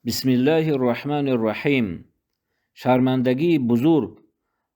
بسم الله الرحمن الرحیم. شرمندگی بزرگ.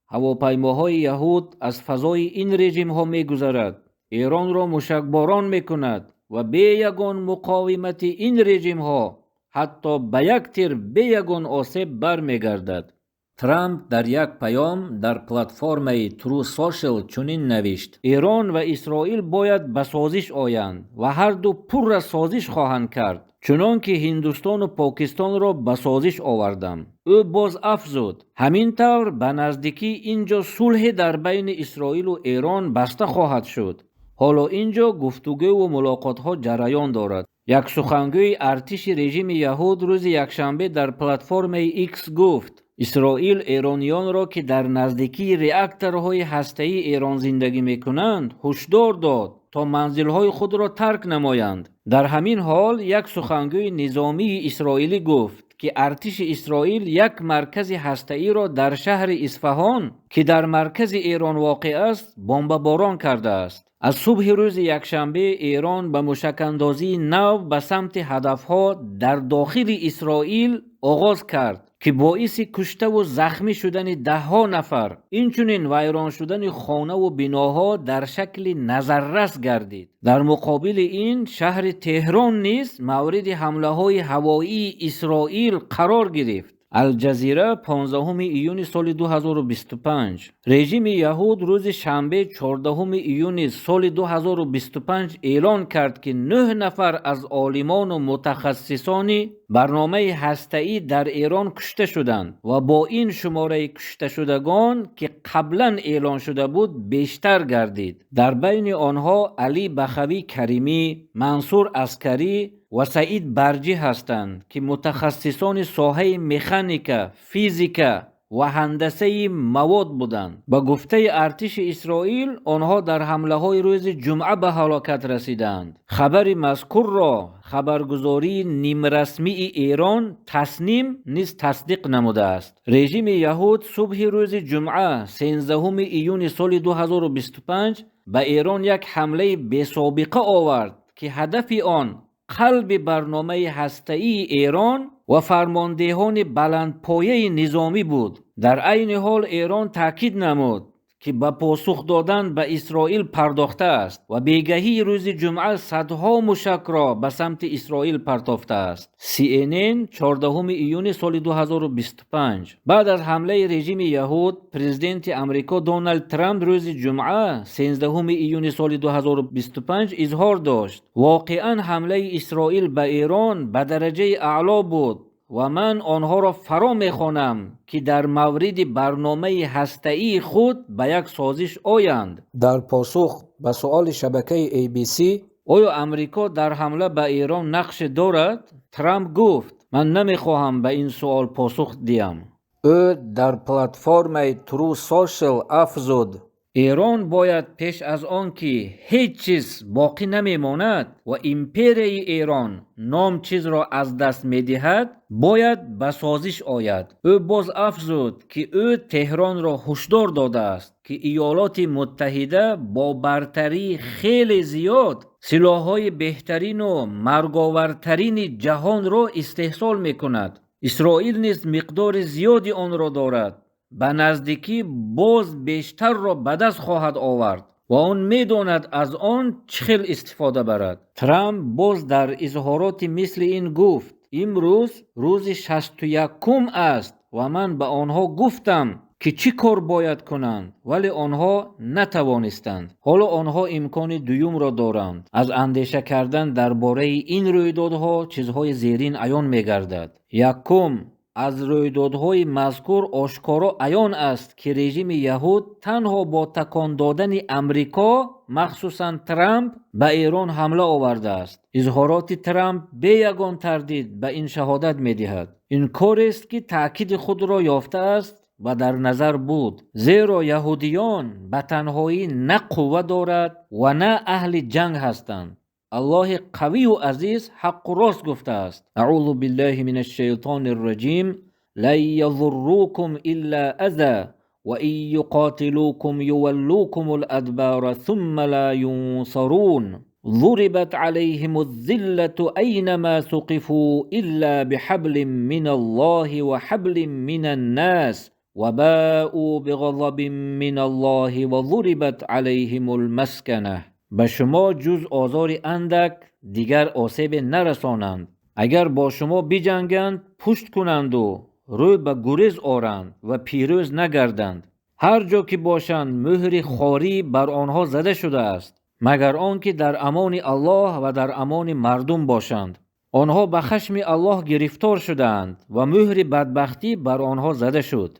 هواپیماهای یهود از فضای این رژیم ها می گذرد. ایران را مشکباران می کند و به یگان مقاومت این رژیم ها حتی به یک تیر به یگان آسیب بر می گردد. ترامپ در یک پیام در پلتفرم ترو سوشل چنین نوشت: ایران و اسرائیل باید به سازش آیند و هر دو پر از سازش خواهند کرد، چنان که هندوستان و پاکستان را به سازش آوردم. او باز افزود: همین طور به نزدیکی اینجا صلح در بین اسرائیل و ایران بسته خواهد شد. حالا اینجا گفتگو و ملاقات ها جریان دارد. یک سخنگوی ارتش رژیم یهود روز یکشنبه در پلتفرم ایکس گفت: اسرائیل ایرانیان را که در نزدیکی راکتورهای هسته‌ای ایران زندگی می‌کنند هشدار داد تا منزل‌های خود را ترک نمایند. در همین حال یک سخنگوی نظامی اسرائیلی گفت که ارتش اسرائیل یک مرکز هسته‌ای را در شهر اصفهان که در مرکز ایران واقع است بمباران کرده است. از صبح روز یکشنبه ایران به موشک‌اندازی نو به سمت هدف‌ها در داخل اسرائیل آغاز کرد که باعث کشته و زخمی شدن ده‌ها نفر، اینچنین ویران شدن خانه و بناها در شکل نظررس گردید. در مقابل این شهر تهران نیز مورد حمله‌های هوایی اسرائیل قرار گرفت. الجزیره 15 ایون سال 2025. رژیم یهود روز شنبه 14 ایون سال 2025 اعلان کرد که 9 نفر از عالمان و متخصصان برنامه هسته‌ای در ایران کشته شدند و با این شماره کشته شدگان که قبلا اعلان شده بود بیشتر گردید. در بین آنها علی بخوی کریمی، منصور عسکری و سعید برجی هستند که متخصصان ساحه مکانیکا، فیزیکا و هندسه مواد بودند. با گفته ارتش اسرائیل آنها در حمله های روز جمعه به هلاکت رسیدند. خبر مذکور را خبرگزاری نیم رسمی ایران تسنیم نیز تصدیق نموده است. رژیم یهود صبح روز جمعه 13 ایون سال 2025 به ایران یک حمله بی سابقه آورد که هدف آن قلب برنامه هسته‌ای ایران و فرماندهان بلندپایه نظامی بود. در عین حال ایران تاکید نمود که به پاسخ دادن به اسرائیل پرداخته است و بیگهی روز جمعه صدها موشک را به سمت اسرائیل پرتافته است. CNN 14 ایون سال 2025. بعد از حمله رژیم یهود، پرزیدنت امریکا دونالد ترامپ روز جمعه 13 ایون سال 2025 اظهار داشت: واقعا حمله اسرائیل به ایران به درجه اعلا بود و من آنها را فرا می‌خوانم که در مورد برنامه هسته‌ای خود به یک سازش آیند. در پاسخ به سؤال شبکه ABC آیا امریکا در حمله به ایران نقش دارد، ترامپ گفت: من نمی‌خواهم به این سؤال پاسخ دهم. او در پلتفرم ترو سوشل افزود: ایران باید پیش از آن که هیچ چیز باقی نمیماند و امپری ایران نام چیز را از دست میدهد باید به سازش آید. او باز افزود که او تهران را هشدار داده است که ایالات متحده با برتری خیلی زیاد سلاح‌های بهترین و مرگاورترین جهان را استحصال میکند. اسرائیل نیز مقدار زیادی آن را دارد. به نزدیکی باز بیشتر را به دست خواهد آورد و آن میداند از آن چخیل استفاده برد. ترامپ باز در اظهارات مثل این گفت: امروز روز 61 است و من به آنها گفتم که چی کار باید کنند ولی آنها نتوانستند. حالا آنها امکان دوم را دارند. از اندیشه کردن درباره این رویدادها چیزهای زیرین عیان می‌گردد. یکم، از رویدادهای مذکور آشکارا عیان است که رژیم یهود تنها با تکان دادن امریکا مخصوصاً ترامپ به ایران حمله آورده است. اظهارات ترامپ به یگان تردید به این شهادت می‌دهد. این کار است که تأکید خود را یافته است و در نظر بود، زیرا یهودیان به تنهایی نه قوت دارد و نه اهل جنگ هستند. الله قوی و عزیز حق و راست گفته است: اعوذ بالله من الشیطان الرجیم لن یضروکم الا اذى و ان یقاتلوکم یولوکم الادبار ثم لا ینصرون ضربت عليهم الذلة أينما ثقفوا إلا بحبل من الله وحبل من الناس وباءوا بغضب من الله وضربت عليهم المسکنه. به شما جز آزار اندک دیگر آسیب نرسانند. اگر با شما بجنگند پشت کنند و روی به گریز آرند و پیروز نگردند. هر جا که باشند مهر خاری بر آنها زده شده است، مگر آنکه در امان الله و در امان مردم باشند. آنها به خشم الله گرفتار شدند و مهر بدبختی بر آنها زده شد.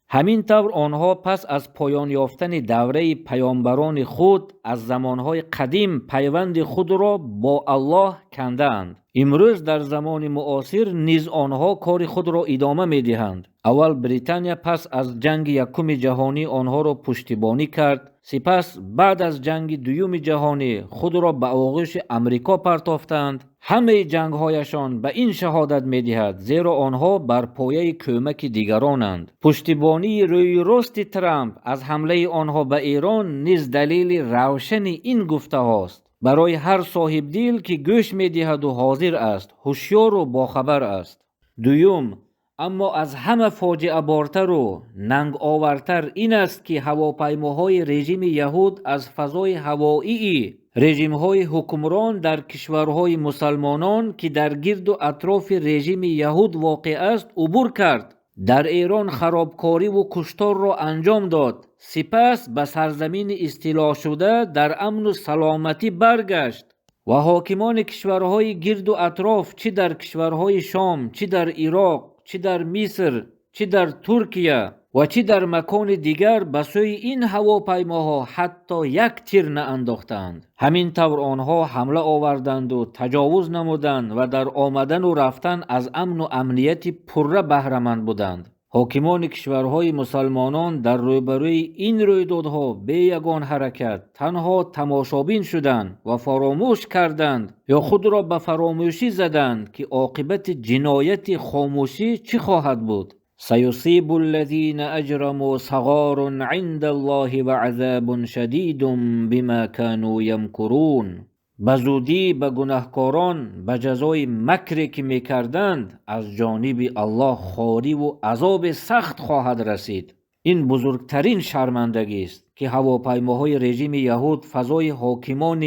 همین طور آنها پس از پایان یافتن دوره پیامبران خود از زمانهای قدیم پیوند خود را با الله کندند. امروز در زمان معاصر نیز آنها کار خود را ادامه می‌دهند. اول بریتانیا پس از جنگ یکم جهانی آنها را پشتیبانی کرد. سپس بعد از جنگ دوم جهانی خود را به آغوش امریکا پرتافتند. همه جنگ‌هایشان به این شهادت می‌دهد زیرا آنها بر پایه کمک دیگرانند. پشتیبانی روی راست ترامپ از حمله آنها به ایران نیز دلیل روشن این گفته هاست. برای هر صاحب دل که گوش می‌دهد و حاضر است، هوشیار و باخبر است. دوم، اما از همه فاجعه بارتر و ننگ آورتر این است که هواپیماهای رژیم یهود از فضای هوایی رژیم‌های حکمران در کشورهای مسلمانان که در گرد و اطراف رژیم یهود واقع است عبور کرد. در ایران خرابکاری و کشتار را انجام داد. سپس به سرزمین استیلا شده در امن و سلامتی برگشت و حاکمان کشورهای گرد و اطراف چه در کشورهای شام، چه در عراق، چه در مصر، چه در ترکیه و چه در مکان دیگر به سوی این هواپیماها حتی یک تیر نانداختند. همین طور آنها حمله آوردند و تجاوز نمودند و در آمدن و رفتن از امن و امنیت پره بهره‌مند بودند. حاکمان کشورهای مسلمانان در روبروی این رویدادها به یگان حرکت تنها تماشابین شدند و فراموش کردند یا خود را به فراموشی زدند که عاقبت جنایت خاموشی چه خواهد بود. سیصیب الذین اجرموا صغار عند الله و عذاب شدید بما كانوا یمکرون. بزودی به گناهکاران به جزای مکری که میکردند از جانب الله خواری و عذاب سخت خواهد رسید. این بزرگترین شرمندگی است که هواپیماهای رژیم یهود فضای حاکمان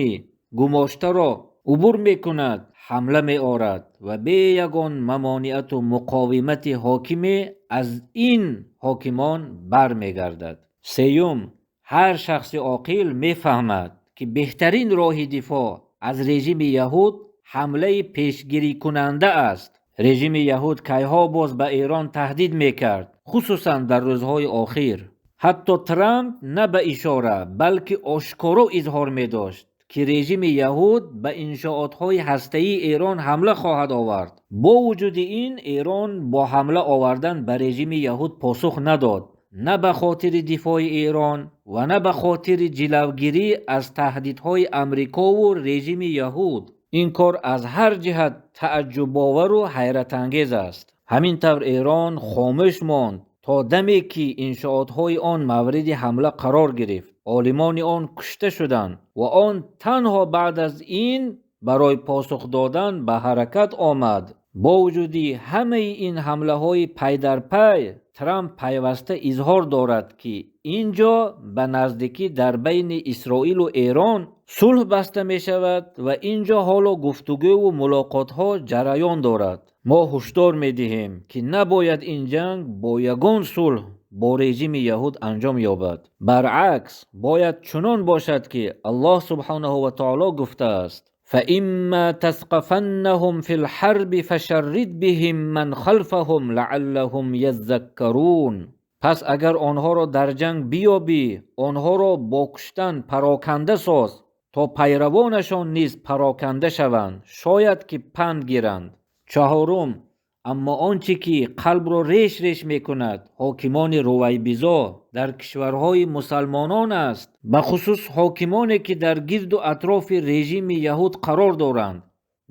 گماشته را عبور میکند، حمله می‌آورد و به یگان ممانعت و مقاومت حاکم از این حاکمان برمیگردد. سیوم، هر شخص عاقل میفهمد که بهترین راه دفاع از رژیم یهود حمله پیشگیری کننده است. رژیم یهود کیها باز به ایران تهدید میکرد، خصوصا در روزهای آخر. حتی ترامپ نه به اشاره بلکه آشکارا اظهار می‌داشت که رژیم یهود به انشاءات‌های هسته‌ای ایران حمله خواهد آورد. با وجود این ایران با حمله آوردن به رژیم یهود پاسخ نداد، نه به خاطر دفاع ایران و نه به خاطر جلوگیری از تهدیدهای امریکا و رژیم یهود. این کار از هر جهت تعجب آور و حیرت انگیز است. همین طور ایران خاموش ماند تا دمی که انشاءات‌های آن مورد حمله قرار گرفت. عالمان آن کشته شدند و آن تنها بعد از این برای پاسخ دادن به حرکت آمد. با وجود همه این حمله های پی در پی، ترامپ پیوسته اظهار دارد که اینجا به نزدیکی در بین اسرائیل و ایران صلح بسته می شود و اینجا حالا گفتگو و ملاقات ها جریان دارد. ما هشدار می دهیم که نباید این جنگ با یگان صلح با رژیم یهود انجام یابد. برعکس باید چنان باشد که الله سبحانه و تعالی گفته است: فَإِمَّا تَثْقَفَنَّهُمْ فِي الْحَرْبِ فَشَرِّدْ بِهِمْ مَنْ خَلْفَهُمْ لَعَلَّهُمْ يَذَّكَّرُونَ. پس اگر آنها را در جنگ بیابی، آنها را با کشتن پراکنده ساز تا پیروانشان نیز پراکنده شوند، شاید که پند گیرند. چهارم، اما آنچه که قلب را ریش ریش می کند حاکمان رویبیزا در کشورهای مسلمانان است، به خصوص حاکمانی که در گرد و اطراف رژیم یهود قرار دارند،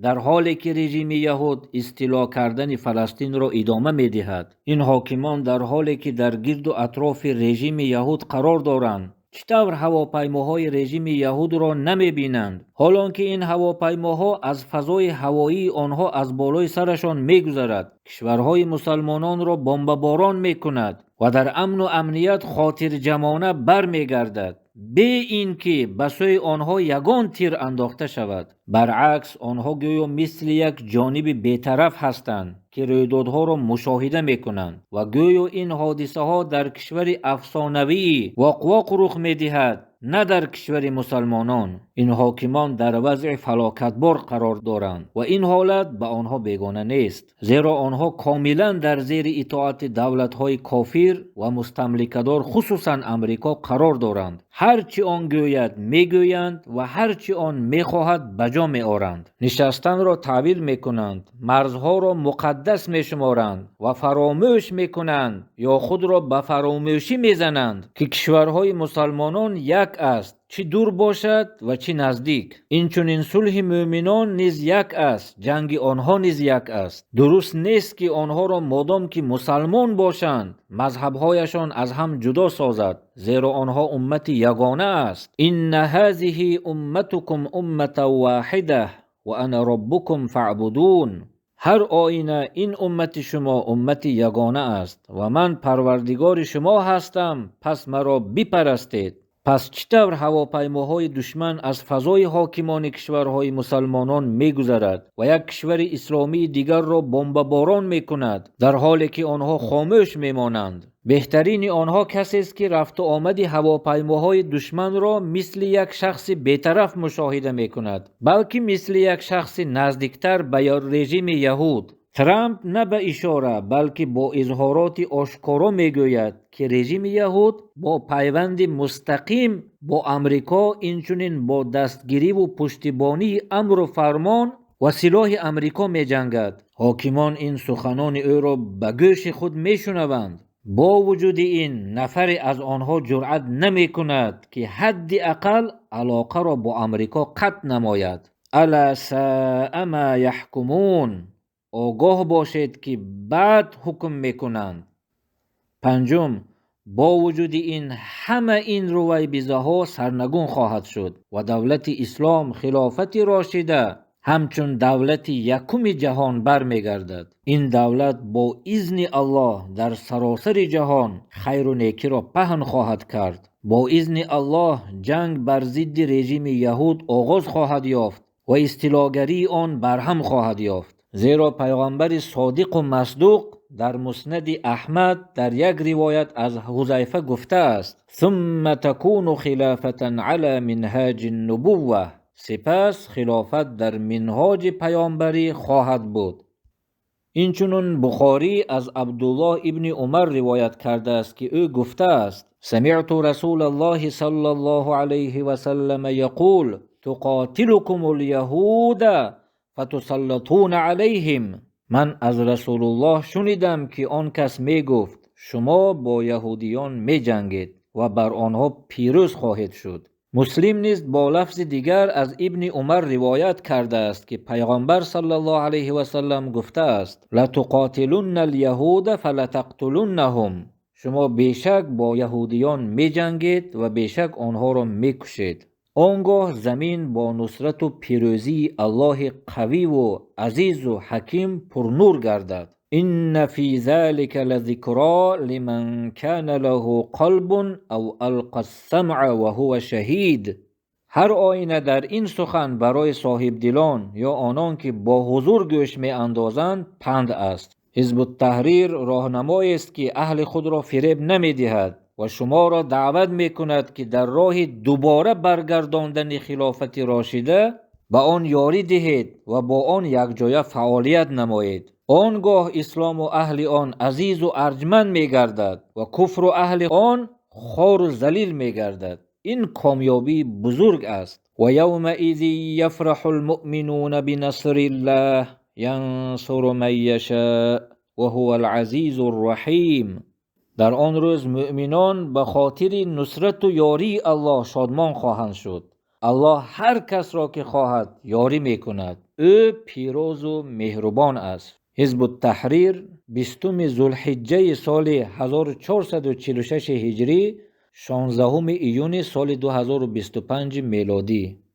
در حالی که رژیم یهود استیلا کردن فلسطین را ادامه می دهد. این حاکمان در حالی که در گرد و اطراف رژیم یهود قرار دارند چطور هواپیماهای رژیم یهود را نمیبینند، حالانکه این هواپیماها از فضای هوایی آنها از بالای سرشان میگذرد، کشورهای مسلمانان را بمباران میکند و در امن و امنیت خاطر جمانه برمیگردد، به این که به سوی آنها یگان تیر انداخته شود. برعکس آنها گویا مثل یک جانب بیطرف هستند که رویدادها را مشاهده میکنند و گویا این حادثه ها در کشور افسانوی وقوع رخ میدهد، نه در کشور مسلمانان. این حاکمان در وضع فلاکتبار قرار دارند و این حالت به آنها بیگانه نیست، زیرا آنها کاملا در زیر اطاعت دولت‌های کافر و مستملکه‌دار خصوصا امریکا قرار دارند. هرچی آن گوید میگویند و هرچی آن میخواهد بجا میآورند. نشستن را تعبیر میکنند، مرزها را مقدس میشمارند و فراموش میکنند یا خود را به فراموشی میزنند که کشورهای مسلمانان یک است، چی دور باشد و چی نزدیک. این صلح مومنان نیز یک است، جنگ آنها نیز یک است. درست نیست که آنها را مادام که مسلمان باشند مذهبهایشان از هم جدا سازد، زیرا آنها امت یگانه است. این هذه امتکم امت واحده و انا ربکم فاعبدون. هر آینه این امت شما امت یگانه است و من پروردگار شما هستم، پس مرا بپرستید. پس چطور هواپیماهای دشمن از فضای حاکمان کشورهای مسلمانان میگذرد و یک کشور اسلامی دیگر را بمباران میکند در حالی که آنها خاموش میمانند؟ بهترین آنها کسی است که رفت و آمد هواپیماهای دشمن را مثل یک شخص بیطرف مشاهده میکند، بلکه مثل یک شخص نزدیکتر به رژیم یهود. ترامپ نه به اشاره بلکه با اظهارات آشکارا میگوید که رژیم یهود با پیوند مستقیم با امریکا، اینچنین با دستگیری و پشتیبانی امر و فرمان و سلاح امریکا می جنگد. حاکمان این سخنان او را به گوش خود میشنوند. با وجود این نفری از آنها جرأت نمی کند که حداقل علاقه را با امریکا قطع نماید. الا ساء ما یحکمون. آگاه باشید که بعد حکم میکنند. پنجم، با وجود این همه این رویبزه ها سرنگون خواهد شد و دولت اسلام خلافت راشده همچون دولت یکم جهان برمیگردد. این دولت با اذن الله در سراسر جهان خیر و نیکی را پهن خواهد کرد. با اذن الله جنگ بر ضد رژیم یهود آغاز خواهد یافت و استیلاگری آن برهم خواهد یافت. زیرا پیغمبر صادق و مصدوق در مسند احمد در یک روایت از حذیفه گفته است: ثم تكون خلافة على منهاج النبوة. سپس خلافت در منهاج پیامبری خواهد بود. اینچنین بخاری از عبدالله ابن عمر روایت کرده است که او گفته است: سمعت رسول الله صلی الله علیه و سلم یقول تقاتلكم اليهود فتسلطون علیهم. من از رسول الله شنیدم که آن کس می گفت شما با یهودیان می جنگید و بر آنها پیروز خواهید شد. مسلم نیز با لفظ دیگر از ابن عمر روایت کرده است که پیغمبر صلی الله علیه و سلم گفته است: لتقاتلن اليهود فلتقتلنهم. شما بیشک با یهودیان می جنگید و بیشک آنها را می کشید. آنگاه زمین با نصرت و پیروزی الله قوی و عزیز و حکیم پر نور گردد. این فی ذلک لذکرا لمن کان له قلب او القى السمع و هو شهید. هر آینه در این سخن برای صاحب دلان یا آنان که با حضور گوش می اندازند پند است. حزب التحریر راهنمایی است که اهل خود را فریب نمی دهد و شما را دعوت می کند که در راه دوباره برگرداندن خلافت راشده به آن یاری دهید و با آن یک جای فعالیت نمایید. آنگاه اسلام و اهل آن عزیز و ارجمند می گردد و کفر و اهل آن خوار و ذلیل می گردد. این کامیابی بزرگ است. و یومئذ یفرح المؤمنون بنصر الله ینصر من یشاء و هو العزیز الرحیم. در آن روز مؤمنان به خاطر نصرت و یاری الله شادمان خواهند شد. الله هر کس را که خواهد یاری می کند. او پیروز و مهربان است. حزب التحریر 20 ذوالحجه سال 1446 هجری 16 ایون سال 2025 میلادی.